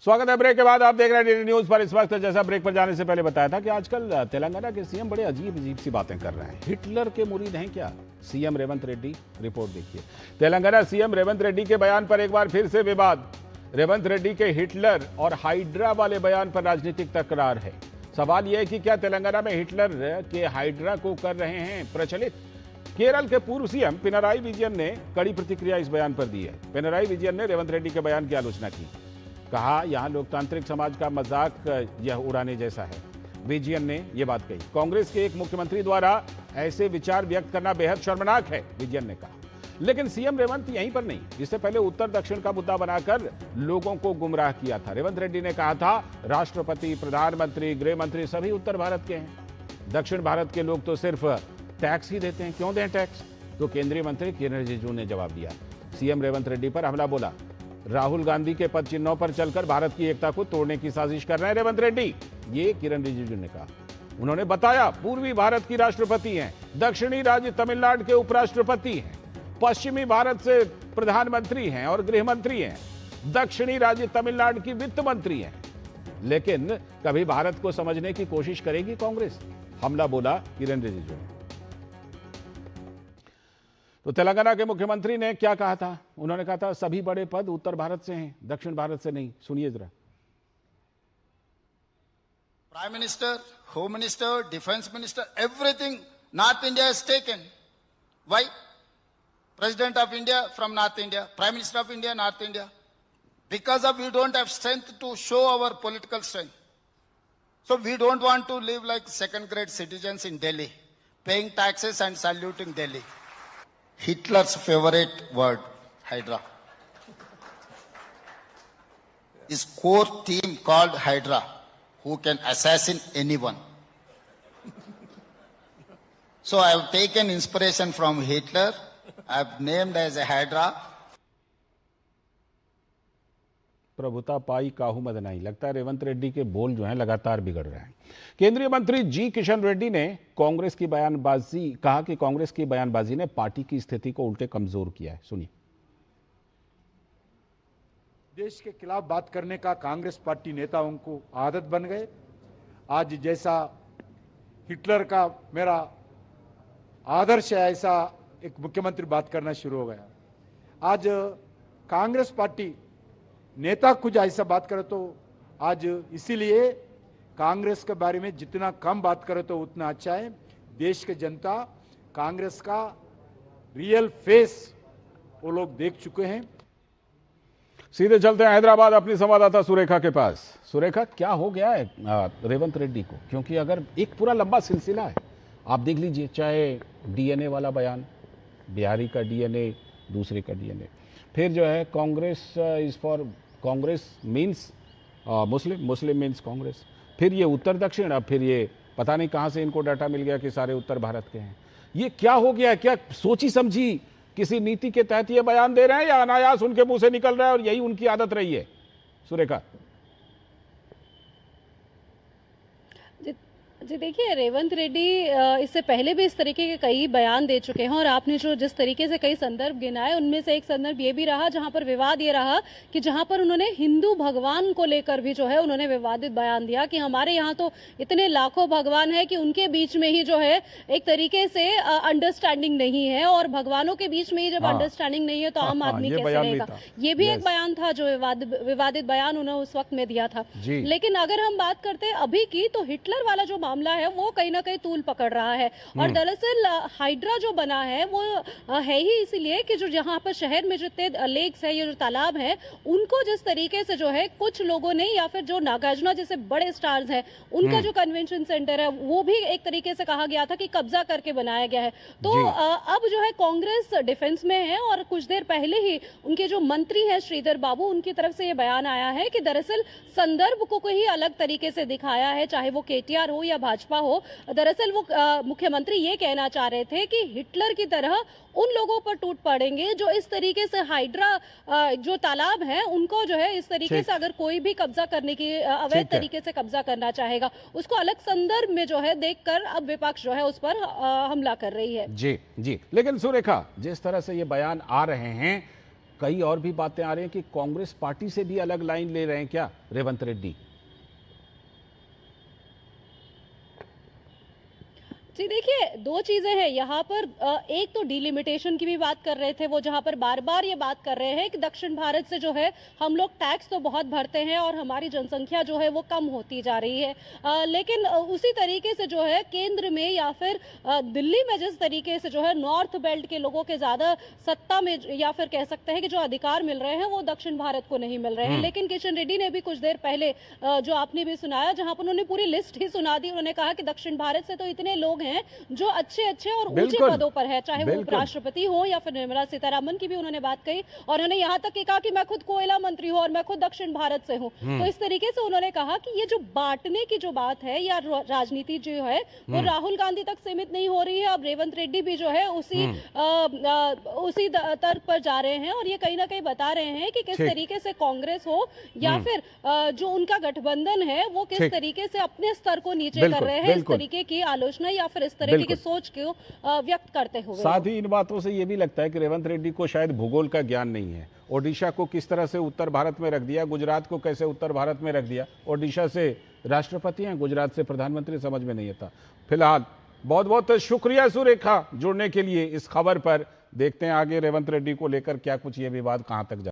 स्वागत है ब्रेक के बाद। आप देख रहे हैं डीडी न्यूज पर। इस वक्त जैसा ब्रेक पर जाने से पहले बताया था कि आजकल तेलंगाना के सीएम बड़े अजीब सी बातें कर रहे हैं। हिटलर के मुरीद हैं क्या सीएम रेवंत रेड्डी? रिपोर्ट देखिए। तेलंगाना सीएम रेवंत रेड्डी के बयान पर एक बार फिर से विवाद। रेवंत रेड्डी के हिटलर और हाइड्रा वाले बयान पर राजनीतिक तकरार है। सवाल यह है कि क्या तेलंगाना में हिटलर के हाइड्रा को कर रहे हैं प्रचलित? केरल के पूर्व सीएम पिनराई विजयन ने कड़ी प्रतिक्रिया इस बयान पर दी है। पिनराई विजयन ने रेवंत रेड्डी के बयान की आलोचना की। कहा यहां लोकतांत्रिक समाज का मजाक यह उड़ाने जैसा है। विजयन ने यह बात कही। कांग्रेस के एक मुख्यमंत्री द्वारा ऐसे विचार व्यक्त करना बेहद शर्मनाक है, विजयन ने कहा। लेकिन सीएम रेवंत यहीं पर नहीं, इससे पहले उत्तर दक्षिण का मुद्दा बनाकर लोगों को गुमराह किया था। रेवंत रेड्डी ने कहा था राष्ट्रपति, प्रधानमंत्री, गृह मंत्री सभी उत्तर भारत के हैं, दक्षिण भारत के लोग तो सिर्फ टैक्स ही देते हैं, क्यों दें टैक्स? तो केंद्रीय मंत्री किरण रिजिजू ने जवाब दिया। सीएम रेवंत रेड्डी पर हमला बोला। राहुल गांधी के पद चिन्हों पर चलकर भारत की एकता को तोड़ने की साजिश कर रहे हैं रेवंत रेड्डी, ये किरण रिजिजू ने कहा। उन्होंने बताया पूर्वी भारत की राष्ट्रपति हैं, दक्षिणी राज्य तमिलनाडु के उपराष्ट्रपति हैं, पश्चिमी भारत से प्रधानमंत्री हैं और गृह मंत्री हैं, दक्षिणी राज्य तमिलनाडु की वित्त मंत्री हैं। लेकिन कभी भारत को समझने की कोशिश करेगी कांग्रेस? हमला बोला किरण रिजिजू ने। तो तेलंगाना के मुख्यमंत्री ने क्या कहा था? उन्होंने कहा था सभी बड़े पद उत्तर भारत से हैं, दक्षिण भारत से नहीं। सुनिए जरा। Prime minister, home minister, defence minister, everything north India has taken. Why? President of India from north India, prime minister of India north India, because of we don't have strength to show our political strength. So we don't want to live like second grade citizens in Delhi, paying taxes and saluting Delhi. Hitler's favorite word, Hydra. His core team called Hydra, who can assassinate anyone. So I have taken inspiration from Hitler. I have named as a Hydra. प्रभुता पाई काहू मदनाई। लगता है रेवंत रेड्डी के बोल जो हैं लगातार बिगड़ रहे हैं। केंद्रीय मंत्री जी किशन रेड्डी ने कांग्रेस की बयानबाजी कहा कि कांग्रेस की बयानबाजी ने पार्टी की स्थिति को उल्टे कमजोर किया है। सुनिए। देश के खिलाफ बात करने का कांग्रेस पार्टी नेताओं को आदत बन गए। आज जैसा हिटलर का मेरा आदर्श है, ऐसा एक मुख्यमंत्री बात करना शुरू हो गया। आज कांग्रेस पार्टी नेता कुछ ऐसा बात करे तो आज इसीलिए कांग्रेस के बारे में जितना कम बात करे तो उतना अच्छा है। देश के जनता कांग्रेस का रियल फेस वो लोग देख चुके हैं। सीधे चलते हैं हैदराबाद अपनी संवाददाता सुरेखा के पास। सुरेखा, क्या हो गया है रेवंत रेड्डी को? क्योंकि अगर एक पूरा लंबा सिलसिला है, आप देख लीजिए, चाहे डीएनए वाला बयान, बिहारी का डीएनए, दूसरे का डीएनए, फिर जो है Congress is for Congress means Muslim, Muslim means Congress, फिर ये उत्तर दक्षिण, अब फिर ये पता नहीं कहां से इनको डाटा मिल गया कि सारे उत्तर भारत के हैं। ये क्या हो गया? क्या सोची समझी किसी नीति के तहत ये बयान दे रहे हैं या अनायास उनके मुंह से निकल रहा है और यही उनकी आदत रही है? सुरेखा जी देखिए, रेवंत रेड्डी इससे पहले भी इस तरीके के कई बयान दे चुके हैं और आपने जो जिस तरीके से कई संदर्भ गिनाए, उनमें से एक संदर्भ ये भी रहा जहां पर विवाद ये रहा कि जहां पर उन्होंने हिंदू भगवान को लेकर भी जो है उन्होंने विवादित बयान दिया कि हमारे यहाँ तो इतने लाखों भगवान है कि उनके बीच में ही जो है एक तरीके से अंडरस्टैंडिंग नहीं है, और भगवानों के बीच में ही जब अंडरस्टैंडिंग नहीं है तो आम आदमी कैसे रहेगा? ये भी एक बयान था जो विवादित बयान उन्होंने उस वक्त में दिया था। लेकिन अगर हम बात करते हैं अभी की, तो हिटलर वाला जो मामला है वो कहीं ना कहीं तूल पकड़ रहा है। और दरअसल हाइड्रा जो बना है वो है ही इसीलिए कि जो जहां पर शहर में जितने लेक्स है, ये जो तालाब है, उनको जिस तरीके से जो है कुछ लोगों ने, या फिर जो नागार्जुना जैसे बड़े स्टार्स हैं, उनका जो कन्वेंशन सेंटर है वो भी एक तरीके से कहा गया था कि कब्जा करके बनाया गया है। तो अब जो है कांग्रेस डिफेंस में है और कुछ देर पहले ही उनके जो मंत्री हैं श्रीधर बाबू, उनकी तरफ से ये बयान आया है कि दरअसल संदर्भ को कोई अलग तरीके से दिखाया है, चाहे वो केटीआर हो या भाजपा हो। दरअसल वो मुख्यमंत्री ये कहना चाह रहे थे कि हिटलर की तरह उन लोगों पर टूट पड़ेंगे जो इस तरीके से हाइड्रा जो तालाब है उनको जो है इस तरीके से अगर कोई भी कब्जा करने की अवैध तरीके से कब्जा करना चाहेगा, उसको अलग संदर्भ में जो है देखकर अब विपक्ष जो है उस पर हमला कर रही है। जी जी। लेकिन सुरेखा, जिस तरह से ये बयान आ रहे हैं, कई और भी बातें आ रही हैं कि कांग्रेस पार्टी से भी अलग लाइन ले रहे हैं क्या रेवंत रेड्डी? जी देखिए, दो चीजें हैं यहाँ पर। एक तो डिलिमिटेशन की भी बात कर रहे थे वो, जहाँ पर बार बार ये बात कर रहे हैं कि दक्षिण भारत से जो है हम लोग टैक्स तो बहुत भरते हैं और हमारी जनसंख्या जो है वो कम होती जा रही है। लेकिन उसी तरीके से जो है केंद्र में या फिर दिल्ली में जिस तरीके से जो है नॉर्थ बेल्ट के लोगों के ज्यादा सत्ता में या फिर कह सकते हैं कि जो अधिकार मिल रहे हैं वो दक्षिण भारत को नहीं मिल रहे हैं। लेकिन किशन रेड्डी ने भी कुछ देर पहले जो आपने भी सुनाया, जहां पर उन्होंने पूरी लिस्ट ही सुना दी। उन्होंने कहा कि दक्षिण भारत से तो इतने लोग हैं जो अच्छे अच्छे और ऊंचे पदों पर है, चाहे वो उपराष्ट्रपति हो या फिर निर्मला सीतारमन की भी उन्होंने बात कही। और उन्होंने यहाँ तक कहा कि मैं खुद कोयला मंत्री हूँ और मैं खुद दक्षिण भारत से हूँ। तो इस तरीके से उन्होंने कहा कि ये जो बांटने की जो बात है या राजनीति जो है वो राहुल गांधी तक सीमित नहीं हो रही है। अब रेवंत रेड्डी भी जो है उसी तर्क पर जा रहे हैं और ये कहीं ना कहीं बता रहे हैं कि किस तरीके से कांग्रेस हो या फिर जो उनका गठबंधन है वो किस तरीके से अपने स्तर को नीचे कर रहे हैं। इस तरीके की आलोचना या फिर इस तरीके की सोच को व्यक्त करते हुए साथ ही इन बातों से ये भी लगता है कि रेवंत रेड्डी को शायद भूगोल का ज्ञान नहीं है। ओडिशा को किस तरह से उत्तर भारत में रख दिया, गुजरात को कैसे उत्तर भारत में रख दिया, ओडिशा से राष्ट्रपति हैं, गुजरात से प्रधानमंत्री, समझ में नहीं आता। फिलहाल बहुत बहुत शुक्रिया सुरेखा जुड़ने के लिए इस खबर पर। देखते हैं आगे रेवंत रेड्डी को लेकर क्या कुछ ये विवाद कहां तक जाता है।